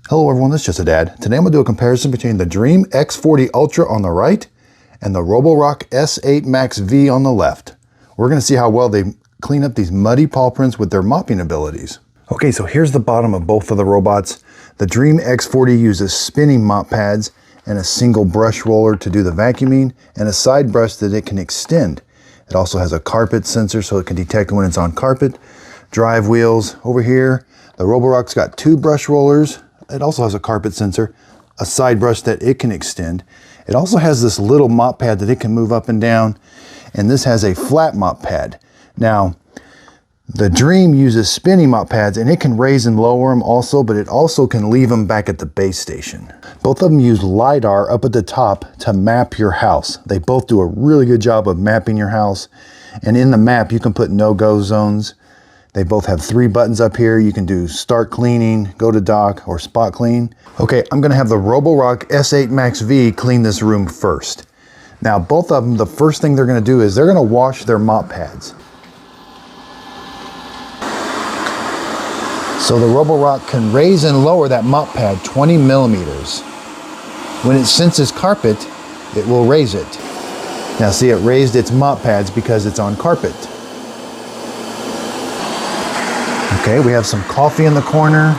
Hello everyone, this is Just a Dad. Today I'm going to do a comparison between the Dreame X40 Ultra on the right and the Roborock S8 MaxV on the left. We're going to see how well they clean up these muddy paw prints with their mopping abilities. Okay, so here's the bottom of both of the robots. The Dreame X40 uses spinning mop pads and a single brush roller to do the vacuuming and a side brush that it can extend. It also has a carpet sensor so it can detect when it's on carpet. Drive wheels over here. The Roborock's got two brush rollers. It also has a carpet sensor, a side brush that it can extend. It also has this little mop pad that it can move up and down, and this has a flat mop pad. Now, the Dreame uses spinning mop pads, and it can raise and lower them also, but it also can leave them back at the base station. Both of them use LiDAR up at the top to map your house. They both do a really good job of mapping your house, and in the map you can put no-go zones. They both have 3 buttons up here. You can do start cleaning, go to dock, or spot clean. Okay, I'm gonna have the Roborock S8 MaxV clean this room first. Now, both of them, the first thing they're gonna do is they're gonna wash their mop pads. So the Roborock can raise and lower that mop pad 20 millimeters. When it senses carpet, it will raise it. Now see, it raised its mop pads because it's on carpet. Okay, we have some coffee in the corner.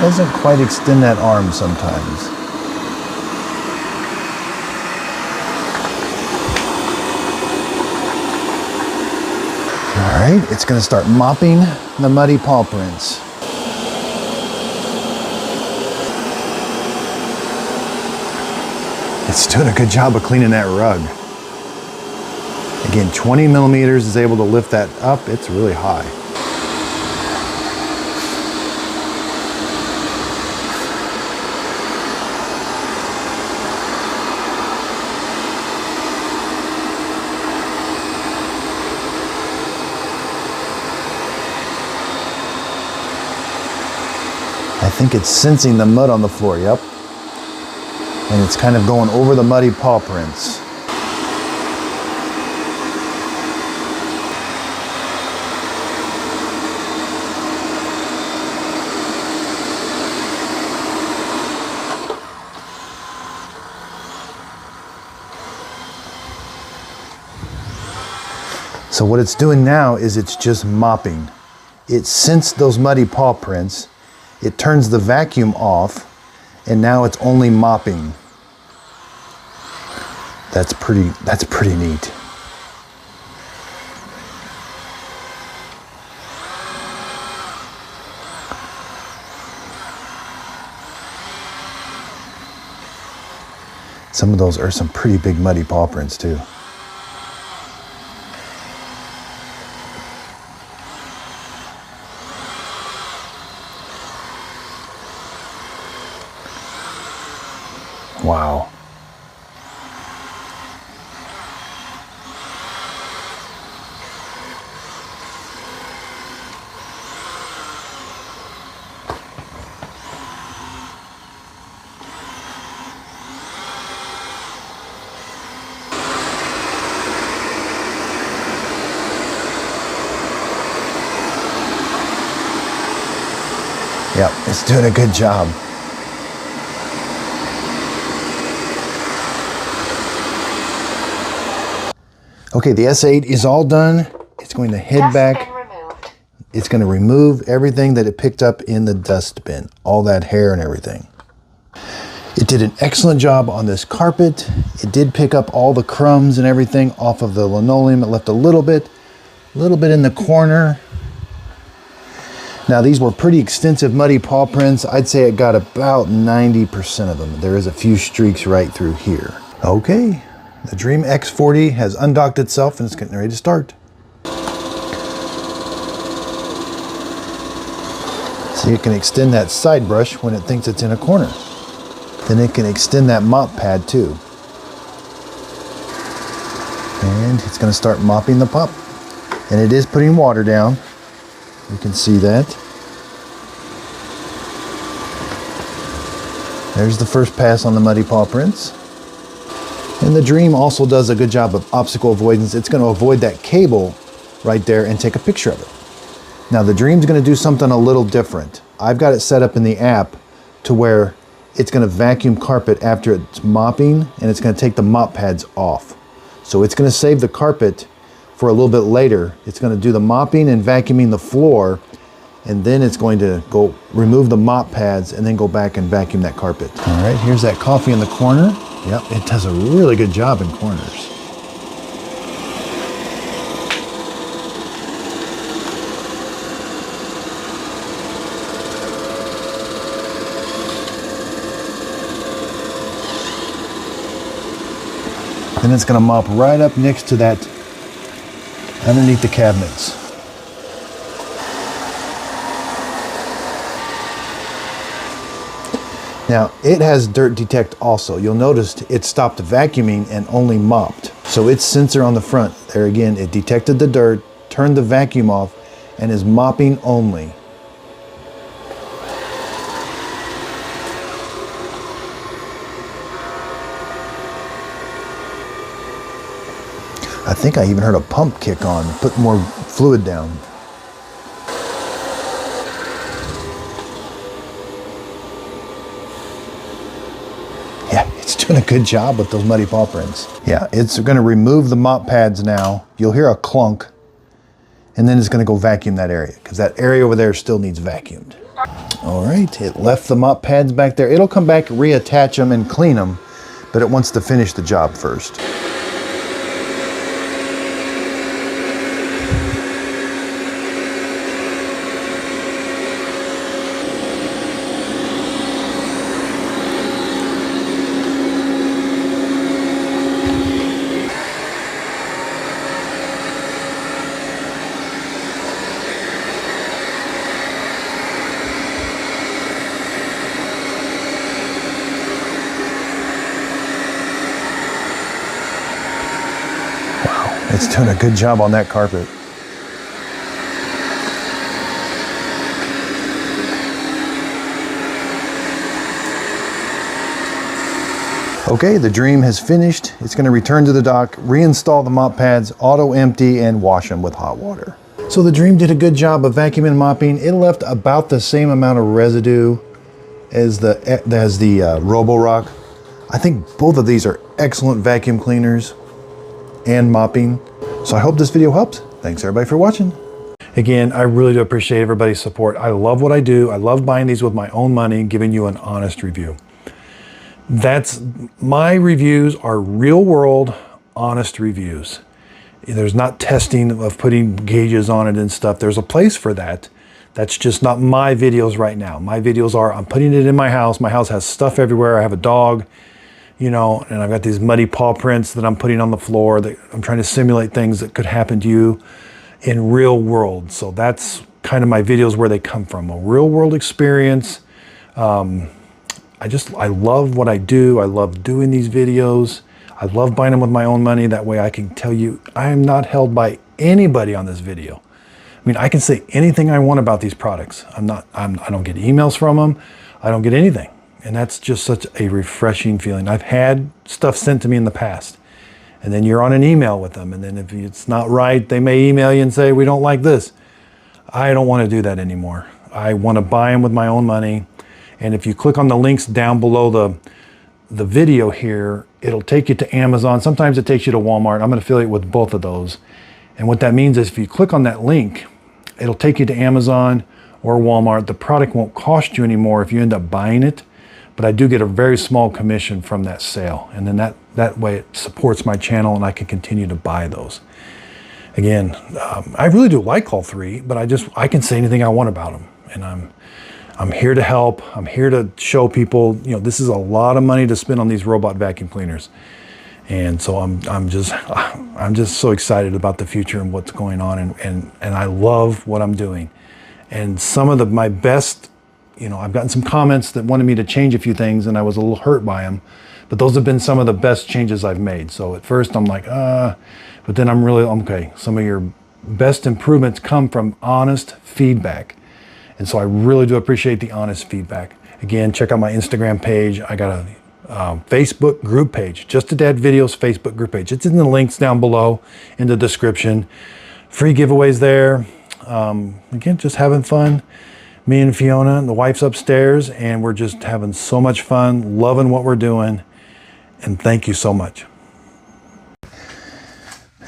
Doesn't quite extend that arm sometimes. All right, it's gonna start mopping the muddy paw prints. It's doing a good job of cleaning that rug. Again, 20 millimeters is able to lift that up. It's really high. I think it's sensing the mud on the floor, yep. And it's kind of going over the muddy paw prints. So what it's doing now is it's just mopping. It sensed those muddy paw prints, it turns the vacuum off, and now it's only mopping. That's pretty neat. Some of those are some pretty big muddy paw prints too. Wow. Yep, it's doing a good job. Okay, the S8 is all done. It's going to head back. It's going to remove everything that it picked up in the dustbin, all that hair and everything. It did an excellent job on this carpet. It did pick up all the crumbs and everything off of the linoleum. It left a little bit in the corner. Now these were pretty extensive muddy paw prints. I'd say it got about 90% of them. There is a few streaks right through here. Okay. The Dreame X40 has undocked itself and it's getting ready to start. See, it can extend that side brush when it thinks it's in a corner. Then it can extend that mop pad too. And it's going to start mopping the pop. And it is putting water down. You can see that. There's the first pass on the muddy paw prints. And the Dreame also does a good job of obstacle avoidance. It's going to avoid that cable right there and take a picture of it. Now the Dreame's going to do something a little different. I've got it set up in the app to where it's going to vacuum carpet after it's mopping, and it's going to take the mop pads off. So it's going to save the carpet for a little bit later. It's going to do the mopping and vacuuming the floor, and then it's going to go remove the mop pads and then go back and vacuum that carpet. All right, here's that coffee in the corner. Yep, it does a really good job in corners. Then it's going to mop right up next to that, underneath the cabinets. Now, it has dirt detect also. You'll notice it stopped vacuuming and only mopped. So its sensor on the front, there again, it detected the dirt, turned the vacuum off, and is mopping only. I think I even heard a pump kick on, put more fluid down. Yeah, it's doing a good job with those muddy paw prints. Yeah, it's going to remove the mop pads now. You'll hear a clunk, and then it's going to go vacuum that area, because that area over there still needs vacuumed. All right, it left the mop pads back there. It'll come back, reattach them, and clean them, but it wants to finish the job first. It's doing a good job on that carpet. Okay, the Dreame has finished. It's going to return to the dock, reinstall the mop pads, auto empty, and wash them with hot water. So the Dreame did a good job of vacuuming and mopping. It left about the same amount of residue as the Roborock. I think both of these are excellent vacuum cleaners and mopping. So I hope this video helped. Thanks everybody for watching. Again, I really do appreciate everybody's support. I love what I do. I love buying these with my own money and giving you an honest review. My reviews are real world, honest reviews. There's not testing of putting gauges on it and stuff. There's a place for that. That's just not my videos right now. My videos are, I'm putting it in my house. My house has stuff everywhere. I have a dog, you know, and I've got these muddy paw prints that I'm putting on the floor that I'm trying to simulate things that could happen to you in real world. So that's kind of my videos where they come from, a real world experience. I love what I do. I love doing these videos. I love buying them with my own money. That way I can tell you I am not held by anybody on this video. I mean, I can say anything I want about these products. I don't get emails from them. I don't get anything. And that's just such a refreshing feeling. I've had stuff sent to me in the past, and then you're on an email with them. And then if it's not right, they may email you and say, we don't like this. I don't want to do that anymore. I want to buy them with my own money. And if you click on the links down below the video here, it'll take you to Amazon. Sometimes it takes you to Walmart. I'm an affiliate with both of those. And what that means is if you click on that link, it'll take you to Amazon or Walmart. The product won't cost you anymore if you end up buying it, but I do get a very small commission from that sale. And then that way it supports my channel and I can continue to buy those. Again, I really do like all three, but I can say anything I want about them. And I'm here to help. I'm here to show people, you know, this is a lot of money to spend on these robot vacuum cleaners. And so I'm just so excited about the future and what's going on, and I love what I'm doing. And some of my best, you know, I've gotten some comments that wanted me to change a few things and I was a little hurt by them, but those have been some of the best changes I've made. So at first I'm like, but then I'm really, okay, some of your best improvements come from honest feedback. And so I really do appreciate the honest feedback. Again, check out my Instagram page. I got a Facebook group page, Just a Dad Videos Facebook group page. It's in the links down below in the description. Free giveaways there. Again, just having fun. Me and Fiona, and the wife's upstairs, and we're just having so much fun, loving what we're doing. And thank you so much.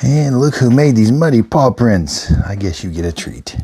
And look who made these muddy paw prints. I guess you get a treat.